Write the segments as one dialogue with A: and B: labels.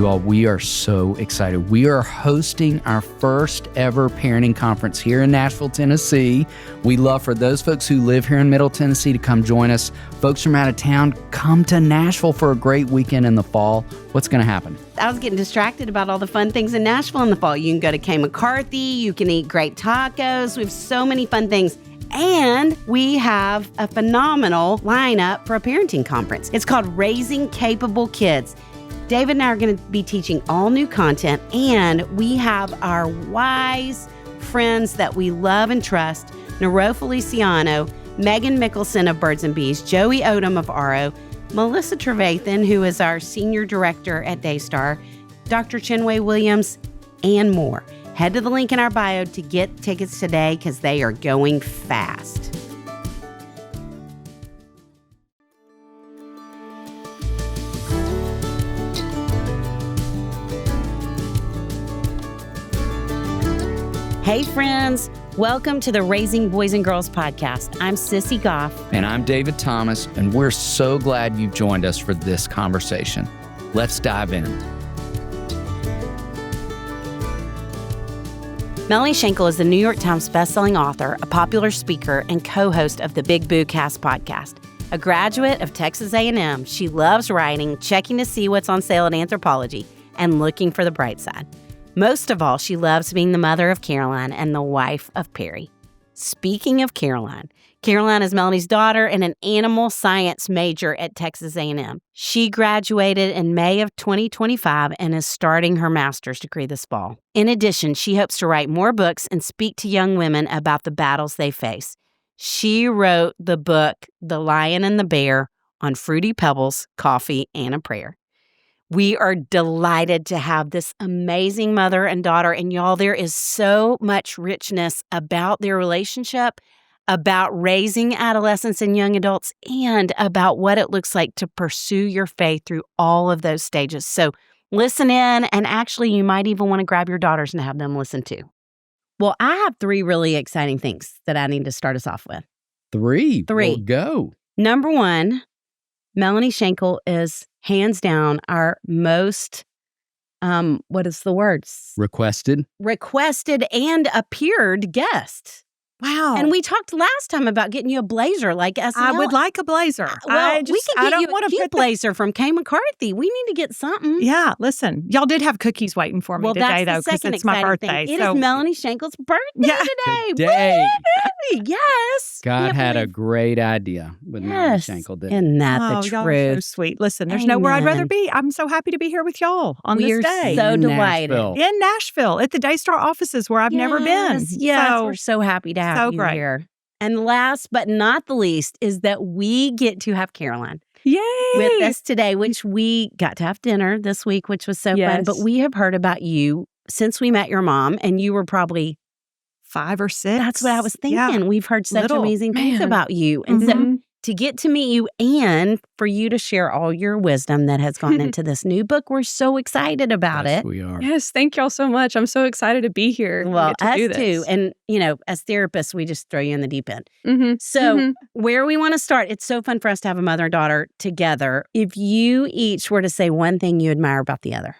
A: You all, we are so excited. We are hosting our first ever parenting conference here in Nashville, Tennessee. We love for those folks who live here in Middle Tennessee to come join us. Folks from out of town, come to Nashville for a great weekend in the fall. What's going to happen?
B: I was getting distracted about all the fun things in Nashville in the fall. You can go to K. McCarthy. You can eat great tacos. We have so many fun things. And we have a phenomenal lineup for a parenting conference. It's called Raising Capable Kids. David and I are going to be teaching all new content, and we have our wise friends that we love and trust, Nero Feliciano, Megan Mickelson of Birds and Bees, Joey Odom of RO, Melissa Trevathan, who is our senior director at Daystar, Dr. Chinwe Williams, and more. Head to the link in our bio to get tickets today because they are going fast. Hey friends, welcome to the Raising Boys and Girls podcast. I'm Sissy Goff.
A: And I'm David Thomas, and we're so glad you've joined us for this conversation. Let's dive in.
B: Melanie Shankle is the New York Times bestselling author, a popular speaker, and co-host of the Big Boo Cast podcast. A graduate of Texas A&M, she loves writing, checking to see what's on sale at Anthropologie, and looking for the bright side. Most of all, she loves being the mother of Caroline and the wife of Perry. Speaking of Caroline, Caroline is Melanie's daughter and an animal science major at Texas A&M. She graduated in May of 2025 and is starting her master's degree this fall. In addition, she hopes to write more books and speak to young women about the battles they face. She wrote the book, The Lion and the Bear, on Fruity Pebbles, Coffee, and a Prayer. We are delighted to have this amazing mother and daughter. And y'all, there is so much richness about their relationship, about raising adolescents and young adults, and about what it looks like to pursue your faith through all of those stages. So listen in, and actually you might even want to grab your daughters and have them listen too. Well, I have 3 really exciting things that I need to start us off with.
A: 3.
B: 3.
A: Well, go.
B: Number 1, Melanie Shankle is hands down our most, what is the word?
A: Requested
B: And appeared guest.
C: Wow.
B: And we talked last time about getting you a blazer like SNL.
C: I would like a blazer.
B: Well, we could get you a cute blazer from K. McCarthy. We need to get something.
C: Yeah, listen. Y'all did have cookies waiting for me today, though, because it's my birthday.
B: It is Melanie Shankle's birthday
A: today.
B: Woo! Yes.
A: God had a great idea with Melanie Shankle, didn't
B: Isn't that the
C: y'all are so
B: truth?
C: sweet. Listen, there's nowhere I'd rather be. I'm so happy to be here with y'all on this day.
B: So
A: In
B: delighted.
A: Nashville.
C: In Nashville, at the Daystar offices where I've never been.
B: Yes,
C: So,
B: we're so happy to have
C: so
B: you
C: great.
B: here. And last but not the least is that we get to have Caroline
C: yay!
B: with us today, which we got to have dinner this week, which was so fun.
C: Yes.
B: But we have heard about you since we met your mom, and you were probably
C: 5 or 6.
B: That's what I was thinking.
C: Yeah.
B: We've heard such
C: Little.
B: amazing things
C: Man.
B: about you. And so
C: Mhm.
B: to get to meet you and for you to share all your wisdom that has gone into this new book, we're so excited about
A: Yes,
B: it.
A: we are.
D: Yes, thank y'all so much. I'm so excited to be here. and
B: Well,
D: get to
B: us
D: do this.
B: too. And, as therapists, we just throw you in the deep end.
D: Mhm.
B: So where we want to start, it's so fun for us to have a mother and daughter together. If you each were to say one thing you admire about the other,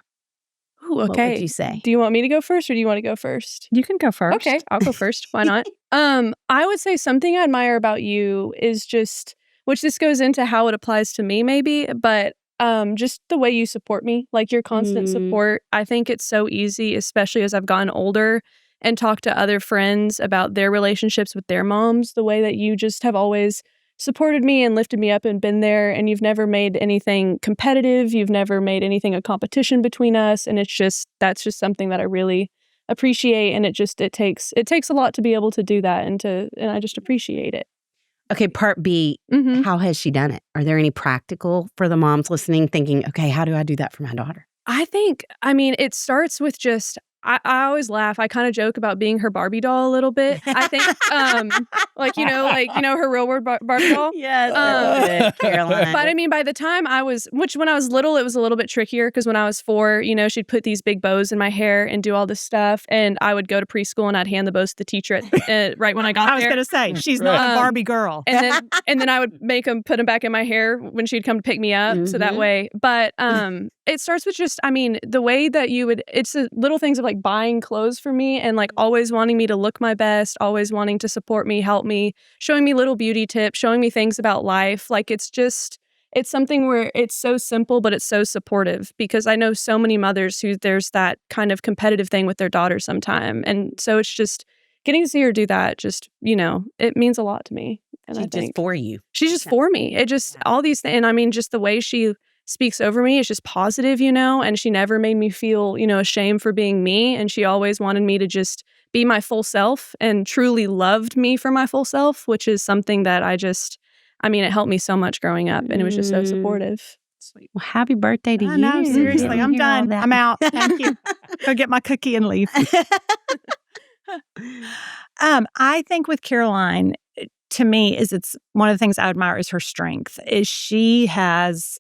D: Ooh,
B: what
D: okay.
B: would you say?
D: Do you want me to go first or do you want to go first?
C: You can go first.
D: Okay, I'll go first. Why not? I would say something I admire about you is just, which this goes into how it applies to me maybe, but just the way you support me, like your constant support. I think it's so easy, especially as I've gotten older and talked to other friends about their relationships with their moms, the way that you just have always supported me and lifted me up and been there, and you've never made anything competitive. You've never made anything a competition between us, and that's just something that I really appreciate, and it takes a lot to be able to do that, and I just appreciate it.
B: Okay, part B, how has she done it? Are there any practical for the moms listening thinking, okay, how do I do that for my daughter?
D: I think, it starts with just, I always laugh. I kind of joke about being her Barbie doll a little bit. I think, her real world Barbie doll.
B: Yes, that's good, Caroline.
D: But I mean, by the time when I was little, it was a little bit trickier because when I was 4, she'd put these big bows in my hair and do all this stuff. And I would go to preschool and I'd hand the bows to the teacher right when I got there.
C: I was going to say, she's not a Barbie girl.
D: And then I would put them back in my hair when she'd come to pick me up. So that way. But it starts with just, the way that it's the little things of like buying clothes for me and like always wanting me to look my best, always wanting to support me, help me, showing me little beauty tips, showing me things about life. Like it's something where it's so simple, but it's so supportive because I know so many mothers who there's that kind of competitive thing with their daughters sometime. And so it's just getting to see her do that, just, it means a lot to me. And
B: She's just for you.
D: She's just for me. It just, all these things. And just the way she speaks over me is just positive, and she never made me feel, ashamed for being me. And she always wanted me to just be my full self and truly loved me for my full self, which is something that it helped me so much growing up and it was just so supportive.
B: Sweet. Well, happy birthday to you.
C: No, seriously, I'm done. I'm out. Thank you. Go get my cookie and leave. I think with Caroline, to me, it's one of the things I admire is her strength. Is she has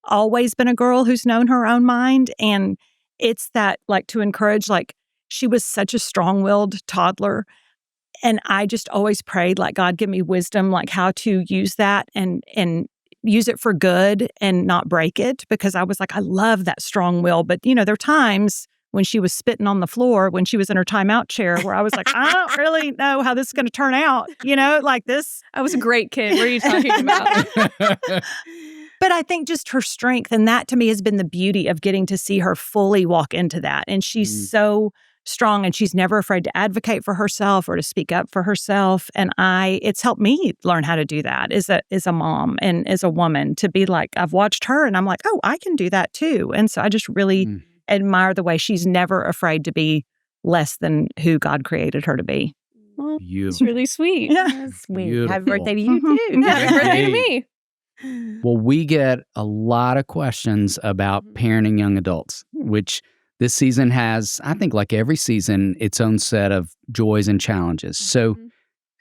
C: always been a girl who's known her own mind. And it's that, like, to encourage, like, she was such a strong-willed toddler. And I just always prayed, like, God, give me wisdom, like, how to use that and use it for good and not break it. Because I was like, I love that strong will. But, there are times when she was spitting on the floor, when she was in her timeout chair, where I was like, I don't really know how this is going to turn out, like this.
D: I was a great kid. What are you talking about?
C: But I think just her strength, and that to me has been the beauty of getting to see her fully walk into that. And she's so strong, and she's never afraid to advocate for herself or to speak up for herself. And it's helped me learn how to do that as a mom and as a woman, to be like, I've watched her and I'm like, oh, I can do that too. And so I just really admire the way she's never afraid to be less than who God created her to be.
D: Well, it's really sweet.
C: Yeah.
B: That's sweet.
A: Beautiful.
B: Happy birthday to you too.
D: Happy birthday to me.
A: Well, we get a lot of questions about parenting young adults, which this season has, I think, like every season, its own set of joys and challenges. So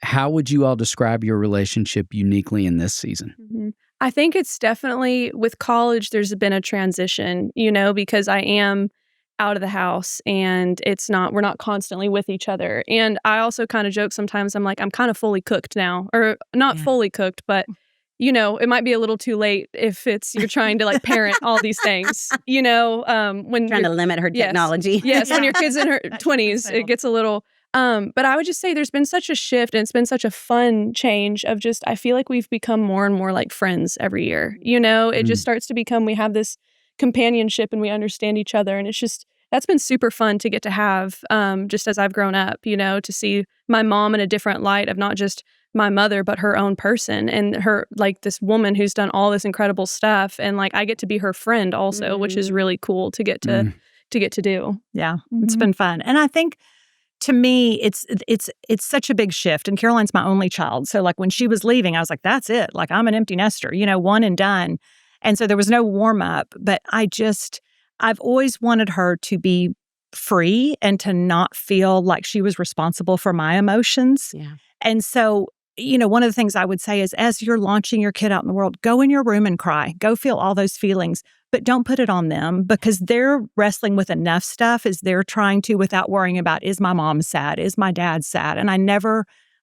A: how would you all describe your relationship uniquely in this season?
D: I think it's definitely, with college, there's been a transition, because I am out of the house and we're not constantly with each other. And I also kind of joke sometimes, I'm like, I'm kind of fully cooked now, or not fully cooked, but it might be a little too late if you're trying to like parent all these things, when
B: trying to limit her technology.
D: Yes, when your kid's in her 20s, it gets a little, but I would just say there's been such a shift and it's been such a fun change of just, I feel like we've become more and more like friends every year. It just starts to become, we have this companionship and we understand each other. And it's just, that's been super fun to get to have, just as I've grown up, to see my mom in a different light of not just my mother, but her own person and her, like, this woman who's done all this incredible stuff. And like, I get to be her friend also, which is really cool to get to do.
C: Yeah, it's been fun. And I think, to me, it's such a big shift. And Caroline's my only child. So like when she was leaving, I was like, that's it. Like, I'm an empty nester, one and done. And so there was no warm up, but I've always wanted her to be free and to not feel like she was responsible for my emotions.
B: Yeah.
C: And so, one of the things I would say is, as you're launching your kid out in the world, go in your room and cry. Go feel all those feelings, but don't put it on them, because they're wrestling with enough stuff as they're trying to, without worrying about, is my mom sad? Is my dad sad? And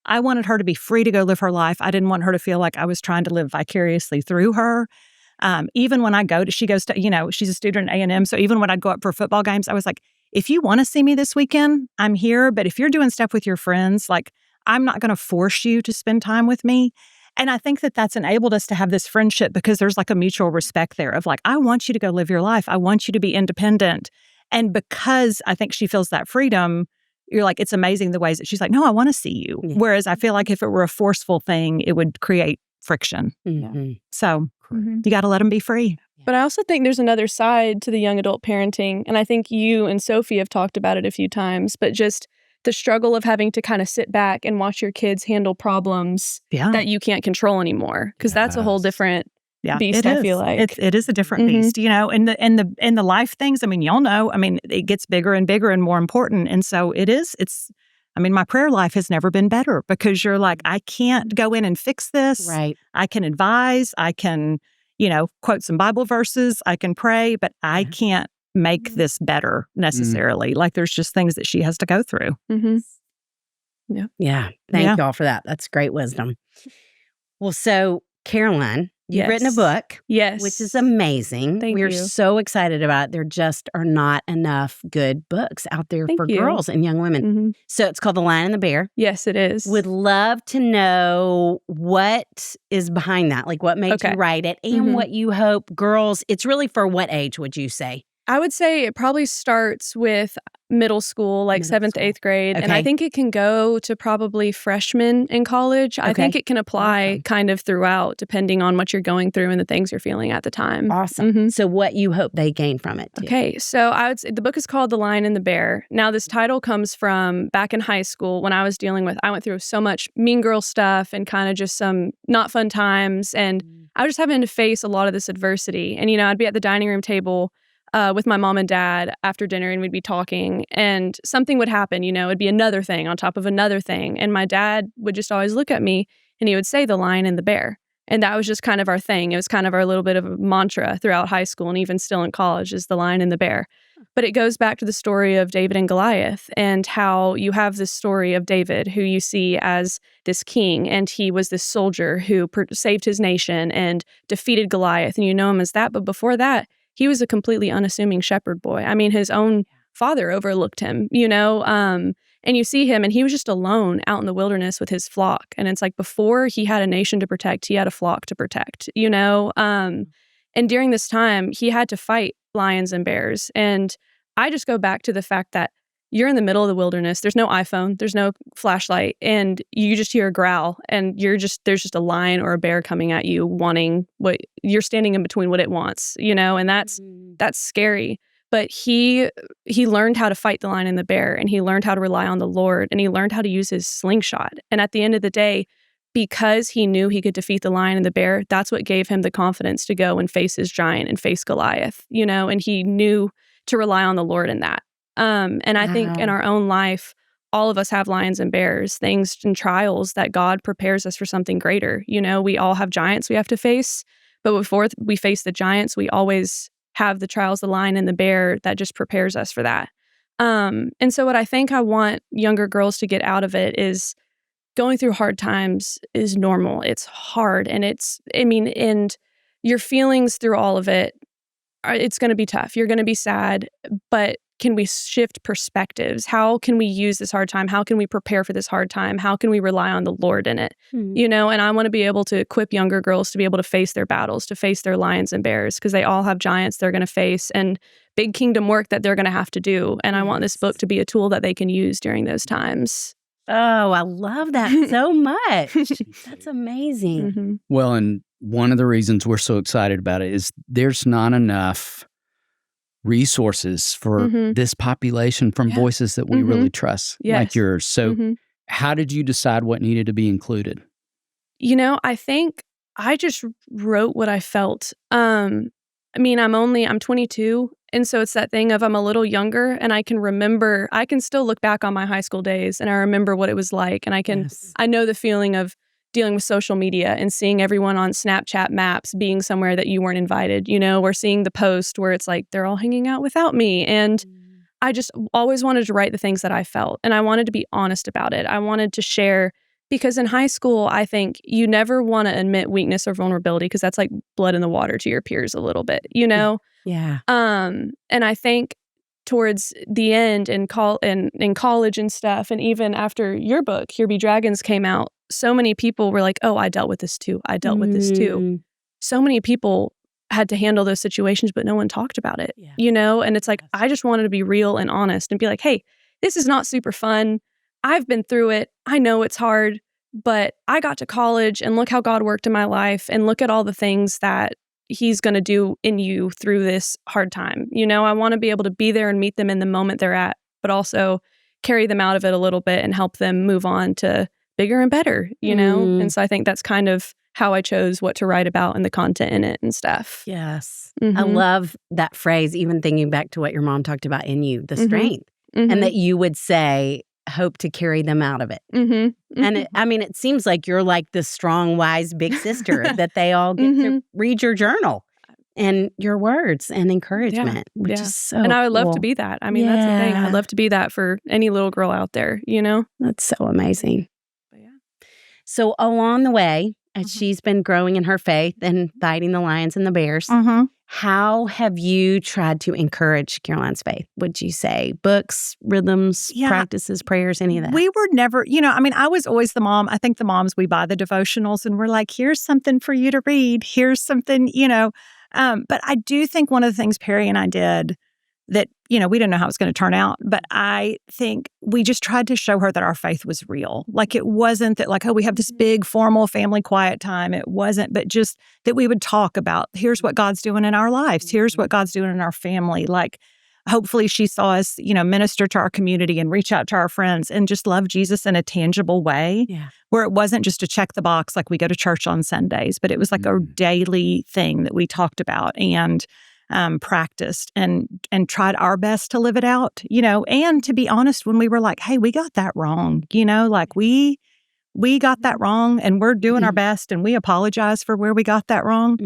C: I wanted her to be free to go live her life. I didn't want her to feel like I was trying to live vicariously through her. Even when she goes to, she's a student at A&M. So even when I'd go up for football games, I was like, if you want to see me this weekend, I'm here. But if you're doing stuff with your friends, like, I'm not going to force you to spend time with me. And I think that that's enabled us to have this friendship because there's like a mutual respect there of like, I want you to go live your life. I want you to be independent. And because I think she feels that freedom, you're like, it's amazing the ways that she's like, no, I want to see you. Yeah. Whereas I feel like if it were a forceful thing, it would create friction. So you got to let them be free.
D: But I also think there's another side to the young adult parenting. And I think you and Sophie have talked about it a few times, but just the struggle of having to kind of sit back and watch your kids handle problems that you can't control anymore. Because that's a whole different beast, I feel like.
C: It is a different beast, and the life things, I mean, y'all know, I mean, it gets bigger and bigger and more important. And so my prayer life has never been better because you're like, I can't go in and fix this.
B: Right.
C: I can advise, I can, quote some Bible verses, I can pray, but I can't make this better necessarily. Like there's just things that she has to go through.
B: Yeah. Thank y'all for that. That's great wisdom. Well, so Caroline, you've written a book.
D: Yes.
B: Which is amazing.
D: Thank
B: We're
D: you.
B: so excited about it. There just are not enough good books out there for girls and young women. So it's called The Lion and the Bear.
D: Yes, it is.
B: Would love to know what is behind that. Like what made you write it and what you hope girls, it's really for what age would you say?
D: I would say it probably starts with middle school, like 7th, 8th grade. And I think it can go to probably freshmen in college. I think it can apply kind of throughout, depending on what you're going through and the things you're feeling at the time.
B: Awesome. So what you hope they gain from it, too.
D: Okay. So I would say the book is called The Lion and the Bear. Now, this title comes from back in high school when I went through so much mean girl stuff and kind of just some not fun times. And I was just having to face a lot of this adversity. And, I'd be at the dining room table with my mom and dad after dinner, and we'd be talking, and something would happen, it'd be another thing on top of another thing. And my dad would just always look at me and he would say, the lion and the bear. And that was just kind of our thing. It was kind of our little bit of a mantra throughout high school and even still in college is the lion and the bear. But it goes back to the story of David and Goliath and how you have this story of David, who you see as this king, and he was this soldier who saved his nation and defeated Goliath, and you know him as that. But before that, he was a completely unassuming shepherd boy. I mean, his own father overlooked him, and you see him, and he was just alone out in the wilderness with his flock. And it's like before he had a nation to protect, he had a flock to protect, and during this time, he had to fight lions and bears. And I just go back to the fact that you're in the middle of the wilderness. There's no iPhone. There's no flashlight. And you just hear a growl, and there's just a lion or a bear coming at you wanting what you're standing in between what it wants, and that's scary. But he learned how to fight the lion and the bear, and he learned how to rely on the Lord, and he learned how to use his slingshot. And at the end of the day, because he knew he could defeat the lion and the bear, that's what gave him the confidence to go and face his giant and face Goliath, and he knew to rely on the Lord in that. And I think in our own life, all of us have lions and bears, things and trials that God prepares us for something greater. We all have giants we have to face, but before we face the giants, we always have the trials, the lion and the bear that just prepares us for that. And so what I think I want younger girls to get out of it is going through hard times is normal. It's hard. And and your feelings through all of it, it's going to be tough. You're going to be sad, but can we shift perspectives? How can we use this hard time? How can we prepare for this hard time? How can we rely on the Lord in it? And I want to be able to equip younger girls to be able to face their battles, to face their lions and bears, because they all have giants they're going to face and big kingdom work that they're going to have to do. And I want this book to be a tool that they can use during those times.
B: Oh, I love that so much. That's amazing.
A: Well, and one of the reasons we're so excited about it is there's not enough resources for this population from voices that we really trust, like yours. So how did you decide what needed to be included?
D: I think I just wrote what I felt. I'm 22. And so it's that thing of I'm a little younger, and I can still look back on my high school days, and I remember what it was like. And I know the feeling of dealing with social media and seeing everyone on Snapchat maps being somewhere that you weren't invited, or seeing the post where it's like, they're all hanging out without me. And I just always wanted to write the things that I felt, and I wanted to be honest about it. I wanted to share, because in high school, I think you never want to admit weakness or vulnerability, because that's like blood in the water to your peers a little bit,
B: Yeah.
D: And I think towards the end in college and stuff, and even after your book, Here Be Dragons, came out, so many people were like, oh, I dealt with this too. I dealt with this too. So many people had to handle those situations, but no one talked about it, And it's like, I just wanted to be real and honest and be like, hey, this is not super fun. I've been through it. I know it's hard, but I got to college, and look how God worked in my life, and look at all the things that He's going to do in you through this hard time. I want to be able to be there and meet them in the moment they're at, but also carry them out of it a little bit and help them move on to bigger and better, And so I think that's kind of how I chose what to write about and the content in it and stuff.
B: Yes.
D: Mhm.
B: I love that phrase, even thinking back to what your mom talked about in you, the
D: Mhm.
B: strength,
D: Mhm.
B: and that you would say, hope to carry them out of it.
D: Mhm.
B: And it seems like you're like the strong, wise big sister that they all get to read your journal and your words and encouragement, which is so
D: And I would love to
B: cool.
D: be that. I mean, that's the thing.
B: Yeah.
D: I'd love to be that for any little girl out there, you know?
B: That's so amazing.
D: But yeah.
B: So along the way, as she's been growing in her faith and fighting the lions and the bears, how have you tried to encourage Caroline's faith? Would you say books, rhythms, practices, prayers, any of that?
C: We were never, I was always the mom. I think the moms, we buy the devotionals and we're like, here's something for you to read. Here's something, But I do think one of the things Perry and I did that, we didn't know how it was going to turn out, but I think we just tried to show her that our faith was real. Like it wasn't that like, oh, we have this big formal family quiet time. It wasn't, but just that we would talk about, here's what God's doing in our lives. Here's what God's doing in our family. Like hopefully she saw us, minister to our community and reach out to our friends and just love Jesus in a tangible way where it wasn't just to check the box like we go to church on Sundays, but it was like a daily thing that we talked about and practiced and tried our best to live it out, and to be honest, when we were like, hey, we got that wrong, like we got that wrong and we're doing our best and we apologize for where we got that wrong.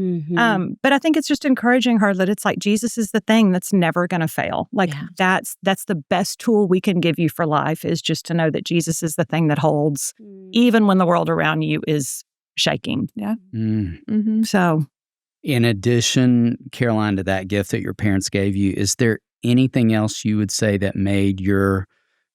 C: But I think it's just encouraging her that it's like Jesus is the thing that's never going to fail. Like that's the best tool we can give you for life is just to know that Jesus is the thing that holds even when the world around you is shaking. Yeah. So
A: in addition, Caroline, to that gift that your parents gave you, is there anything else you would say that made your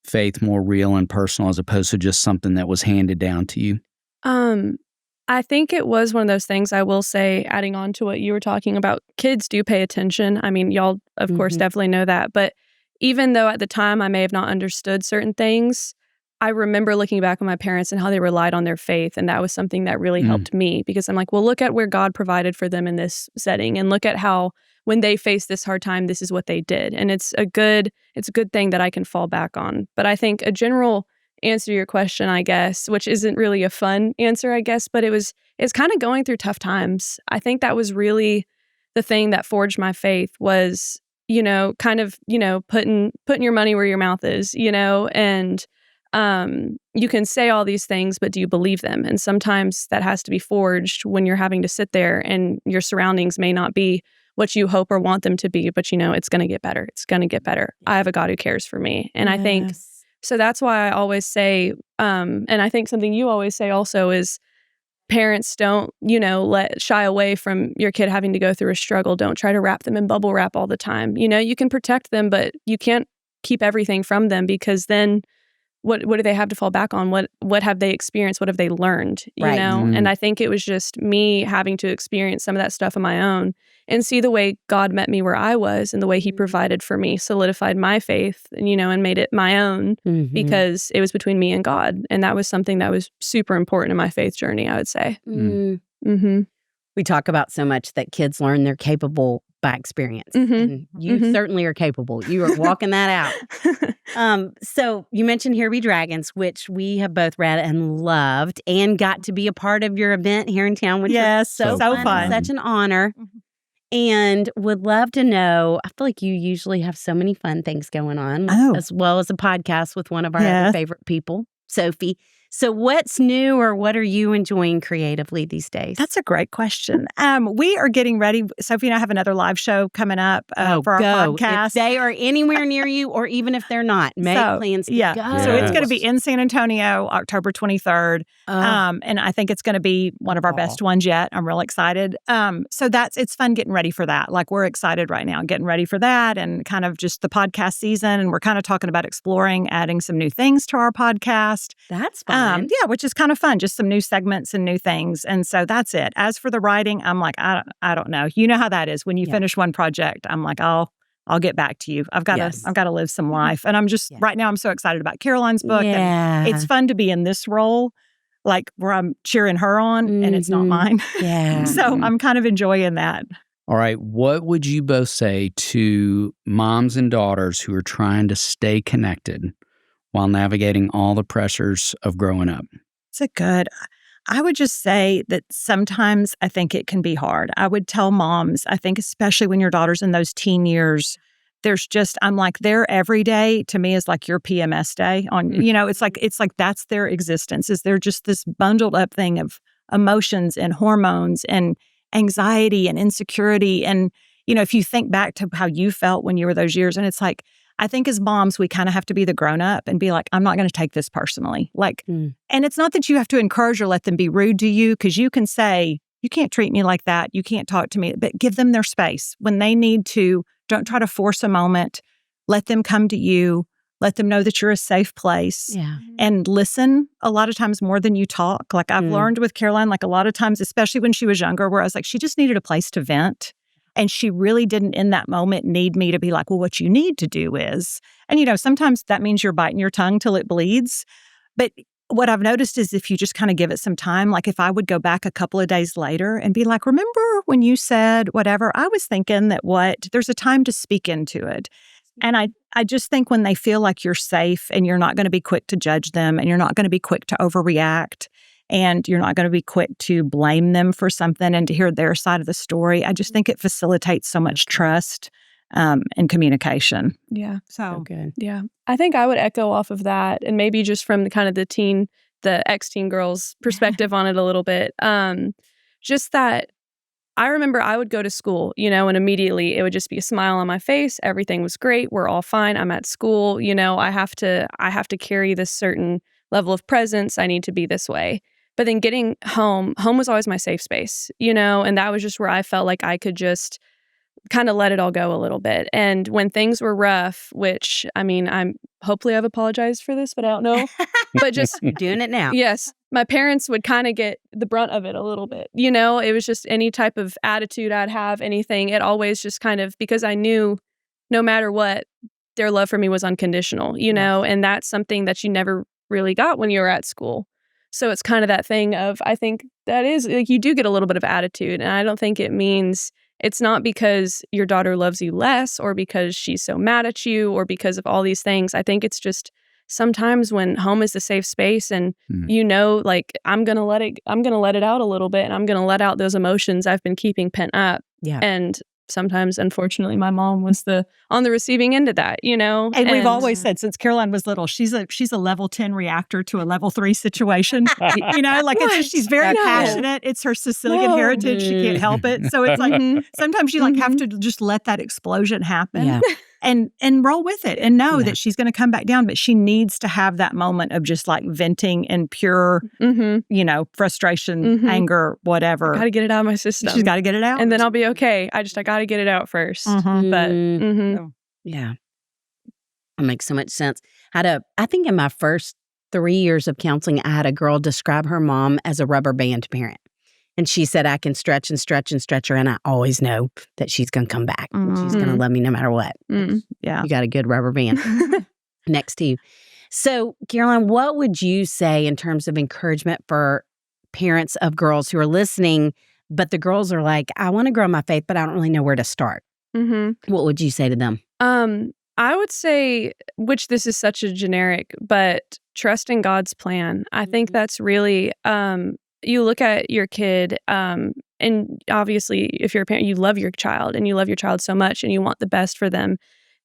A: faith more real and personal as opposed to just something that was handed down to you?
D: I think it was one of those things, I will say, adding on to what you were talking about, kids do pay attention. I mean, y'all, of course, definitely know that. But even though at the time I may have not understood certain things, I remember looking back on my parents and how they relied on their faith. And that was something that really helped me because I'm like, well, look at where God provided for them in this setting and look at how when they faced this hard time, this is what they did. And it's a good thing that I can fall back on. But I think a general answer to your question, I guess, which isn't really a fun answer, I guess, but it's kind of going through tough times. I think that was really the thing that forged my faith was, kind of, putting your money where your mouth is, and you can say all these things, but do you believe them? And sometimes that has to be forged when you're having to sit there and your surroundings may not be what you hope or want them to be, but it's going to get better. It's going to get better. I have a God who cares for me. And I think, so that's why I always say, and I think something you always say also is parents don't, let shy away from your kid having to go through a struggle. Don't try to wrap them in bubble wrap all the time. You can protect them, but you can't keep everything from them because then what do they have to fall back on? What have they experienced? What have they learned? You know? And I think it was just me having to experience some of that stuff on my own and see the way God met me where I was and the way he provided for me, solidified my faith, and made it my own because it was between me and God. And that was something that was super important in my faith journey, I would say.
B: We talk about so much that kids learn they're capable by experience. And you certainly are capable. You are walking that out. So you mentioned Here Be Dragons, which we have both read and loved and got to be a part of your event here in town, which was so fun. Such an honor. And would love to know, I feel like you usually have so many fun things going on, as well as a podcast with one of our other favorite people, Sophie. So what's new or what are you enjoying creatively these days?
C: That's a great question. We are getting ready. Sophie and I have another live show coming up for our podcast.
B: If they are anywhere near you or even if they're not, make plans to go.
C: So it's going to be in San Antonio, October 23rd. And I think it's going to be one of our best ones yet. I'm real excited. So it's fun getting ready for that. Like we're excited right now, getting ready for that and kind of just the podcast season. And we're kind of talking about exploring, adding some new things to our podcast.
B: That's fun.
C: Which is kind of fun. Just some new segments and new things. And so that's it. As for the writing, I'm like, I don't know. You know how that is. When you finish one project, I'm like, I'll get back to you. I've got to live some life. And I'm just right now I'm so excited about Caroline's book. And it's fun to be in this role, like where I'm cheering her on and it's not mine. So I'm kind of enjoying that.
A: All right. What would you both say to moms and daughters who are trying to stay connected while navigating all the pressures of growing up?
C: It's a good. I would just say that sometimes I think it can be hard. I would tell moms, I think especially when your daughter's in those teen years, I'm like, their every day to me is like your PMS day it's like that's their existence, is they're just this bundled up thing of emotions and hormones and anxiety and insecurity. And, if you think back to how you felt when you were those years, and it's like, I think as moms, we kind of have to be the grown up and be like, I'm not going to take this personally. And it's not that you have to encourage or let them be rude to you, because you can say, you can't treat me like that. You can't talk to me, but give them their space when they need to. Don't try to force a moment. Let them come to you. Let them know that you're a safe place.
B: Yeah.
C: And listen a lot of times more than you talk. Like I've learned with Caroline, like a lot of times, especially when she was younger, where I was like, she just needed a place to vent. And she really didn't in that moment need me to be like, well, what you need to do is, and sometimes that means you're biting your tongue till it bleeds. But what I've noticed is if you just kind of give it some time, like if I would go back a couple of days later and be like, remember when you said whatever, I was thinking that there's a time to speak into it. And I just think when they feel like you're safe and you're not going to be quick to judge them and you're not going to be quick to overreact and you're not going to be quick to blame them for something and to hear their side of the story, I just think it facilitates so much trust and communication.
D: Yeah.
B: So good.
D: Yeah. I think I would echo off of that, and maybe just from the ex-teen girls' perspective on it a little bit. Just that I remember I would go to school, and immediately it would just be a smile on my face. Everything was great. We're all fine. I'm at school. I have to carry this certain level of presence. I need to be this way. But then getting home was always my safe space, and that was just where I felt like I could just kind of let it all go a little bit. And when things were rough, which, hopefully I've apologized for this, but I don't know. But just
B: doing it now.
D: Yes. My parents would kind of get the brunt of it a little bit. It was just any type of attitude I'd have, anything. It always just kind of, because I knew no matter what, their love for me was unconditional, and that's something that you never really got when you were at school. So it's kind of that thing of, I think that is, like, you do get a little bit of attitude. And I don't think it's not because your daughter loves you less or because she's so mad at you or because of all these things. I think it's just sometimes when home is the safe space and like, I'm going to let it out a little bit, and I'm going to let out those emotions I've been keeping pent up.
B: Yeah.
D: And sometimes, unfortunately, my mom was on the receiving end of that,
C: And we've always said since Caroline was little, she's a level 10 reactor to a level 3 situation. It's just, she's very passionate. It's her Sicilian heritage. She can't help it. So it's like sometimes you have to just let that explosion happen. Yeah. And roll with it and know that she's going to come back down, but she needs to have that moment of just like venting and pure, frustration, anger, whatever.
D: I got to get it out of my system.
C: She's got to get it out.
D: And then I'll be okay. I got to get it out first. But
B: yeah, that makes so much sense. I think in my first 3 years of counseling, I had a girl describe her mom as a rubber band parent. And she said, I can stretch and stretch and stretch her, and I always know that she's going to come back. And she's going to love me no matter what.
C: Yeah.
B: You got a good rubber band next to you. So, Caroline, what would you say in terms of encouragement for parents of girls who are listening, but the girls are like, I want to grow my faith, but I don't really know where to start? What would you say to them?
D: I would say, which this is such a generic, but trust in God's plan. I think that's really... you look at your kid, and obviously, if you're a parent, you love your child and you love your child so much and you want the best for them.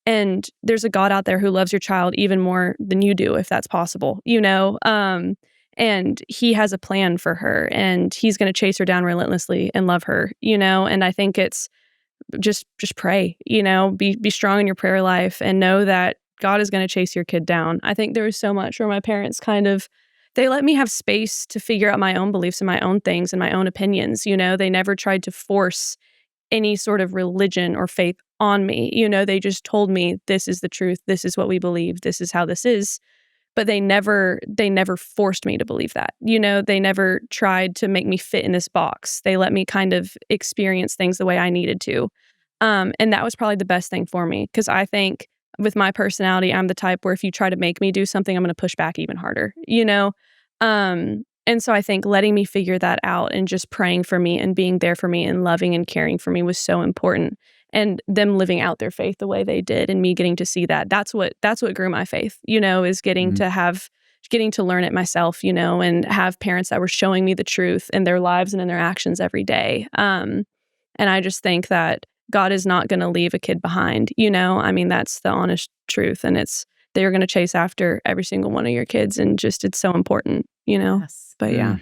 D: And there's a God out there who loves your child even more than you do, if that's possible, and he has a plan for her and he's going to chase her down relentlessly and love her, and I think it's just pray, be strong in your prayer life and know that God is going to chase your kid down. I think there was so much where my parents they let me have space to figure out my own beliefs and my own things and my own opinions. They never tried to force any sort of religion or faith on me. They just told me, this is the truth. This is what we believe. This is how this is. But they never forced me to believe that. They never tried to make me fit in this box. They let me kind of experience things the way I needed to. And that was probably the best thing for me, because I think with my personality, I'm the type where if you try to make me do something, I'm going to push back even harder, And so I think letting me figure that out and just praying for me and being there for me and loving and caring for me was so important. And them living out their faith the way they did and me getting to see that, that's what grew my faith, is getting to have getting to learn it myself, and have parents that were showing me the truth in their lives and in their actions every day. And I just think that God is not going to leave a kid behind, that's the honest truth. And they're going to chase after every single one of your kids. And just, it's so important,
B: Yes.
D: But yeah.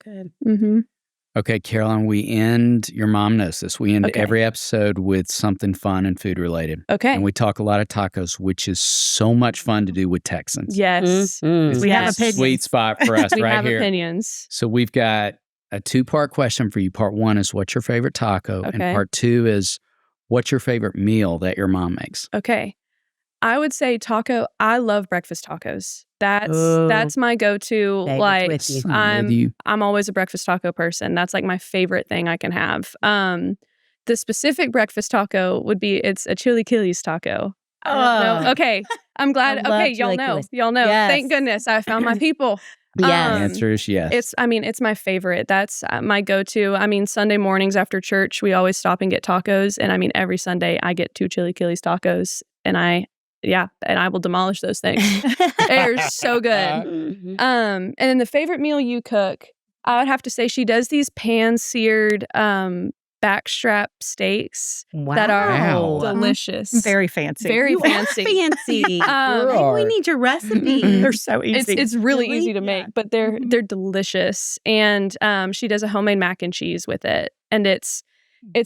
B: Good.
D: Mm-hmm.
A: Okay, Caroline, your mom knows this. We end every episode with something fun and food related.
D: Okay.
A: And we talk a lot of tacos, which is so much fun to do with Texans.
D: Yes.
A: It's
C: We have
A: a
C: opinions.
A: sweet spot for us
D: We
A: right
D: have
A: here.
D: opinions.
A: So we've got a 2-part question for you. Part 1 is, what's your favorite taco?
D: Okay.
A: And part 2 is, what's your favorite meal that your mom makes?
D: Okay. I would say taco. I love breakfast tacos. That's my go-to.
B: David's
D: Like
B: with you.
D: I'm always a breakfast taco person. That's like my favorite thing I can have. The specific breakfast taco would be, it's a chilaquiles taco. I don't know. Okay. I'm glad.
B: I love
D: Okay, y'all know.
B: chilaquiles.
D: Y'all know.
B: Yes.
D: Thank goodness I found my people.
B: Yes.
A: The answer is yes.
D: It's my favorite. That's my go-to. Sunday mornings after church, we always stop and get tacos. And every Sunday I get 2 chilaquiles tacos, and I will demolish those things. They're so good.
B: Mhm.
D: And then the favorite meal you cook, I would have to say she does these pan-seared backstrap steaks that are
A: Wow.
D: delicious.
C: Very fancy.
D: Very
B: You
D: fancy.
B: are fancy. Maybe
A: are.
B: we need your recipe.
C: They're so easy.
D: It's really
B: Really?
D: easy to make, but they're delicious. And she does a homemade mac and cheese with it, and it's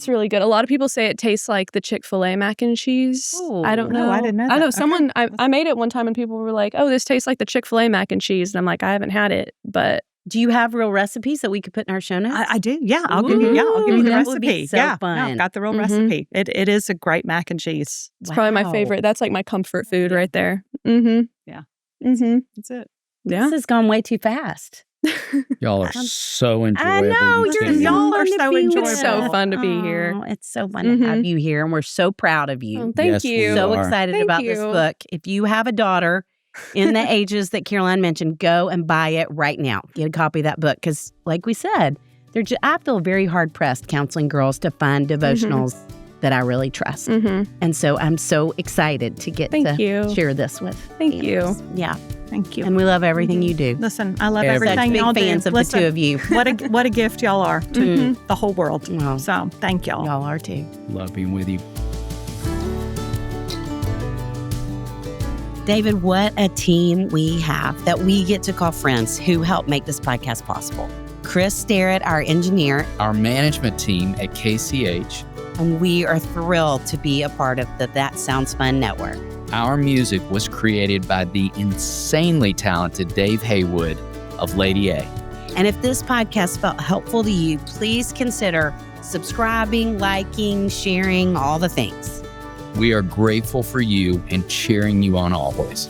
D: really good. A lot of people say it tastes like the Chick-fil-A mac and cheese.
B: Ooh.
D: I don't know.
C: Oh, I didn't know
D: I
C: that.
D: know
C: Okay.
D: someone. I made it one time, and people were like, "Oh, this tastes like the Chick-fil-A mac and cheese," and I'm like, "I haven't had it, but."
B: Do you have real recipes that we could put in our show notes?
C: I do. Yeah, I'll give you. Yeah, I'll give you the
B: That would be
C: recipe.
B: so
C: yeah,
B: fun.
C: No, I've got the real
D: Mhm.
C: recipe. It is a great mac and cheese.
D: It's probably my
B: Wow.
D: favorite. That's like my comfort food right there. Mm-hmm.
C: Yeah.
D: Mm-hmm.
C: That's it.
D: Yeah.
B: This has gone way too fast.
A: Y'all are so enjoyable.
B: I know,
A: You
B: you're
A: two.
C: y'all
B: fun
C: are
B: to
C: so
B: be
C: enjoyable.
D: It's so
B: with.
D: fun to be here.
B: Oh, it's so fun to have you here, and we're so proud of you.
D: Oh, thank
A: Yes, we
D: you.
B: So
A: are.
B: excited
D: Thank
B: about this
D: you.
B: book. If you have a daughter in the ages that Caroline mentioned, go and buy it right now. Get a copy of that book because, like we said, I feel very hard pressed counseling girls to find devotionals that I really trust.
D: Mm-hmm.
B: And so I'm so excited to get
D: Thank
B: to
D: you.
B: share this with
D: Thank
B: families. Yeah.
C: Thank you.
B: And we love everything you do.
C: Listen, I love
A: Everything.
B: Such
C: everything
B: big
C: y'all
B: fans
C: do.
B: of
C: Listen,
B: the two of you.
C: what a gift y'all are to
B: Mhm.
C: the whole world.
B: Well,
C: So thank y'all.
B: y'all are too.
A: Love being with you.
B: David, what a team we have that we get to call friends who help make this podcast possible. Chris Starrett, our engineer,
A: Our management team at KCH.
B: and we are thrilled to be a part of the That Sounds Fun network.
A: Our music was created by the insanely talented Dave Haywood of Lady A.
B: And if this podcast felt helpful to you, please consider subscribing, liking, sharing, all the things.
A: We are grateful for you and cheering you on always.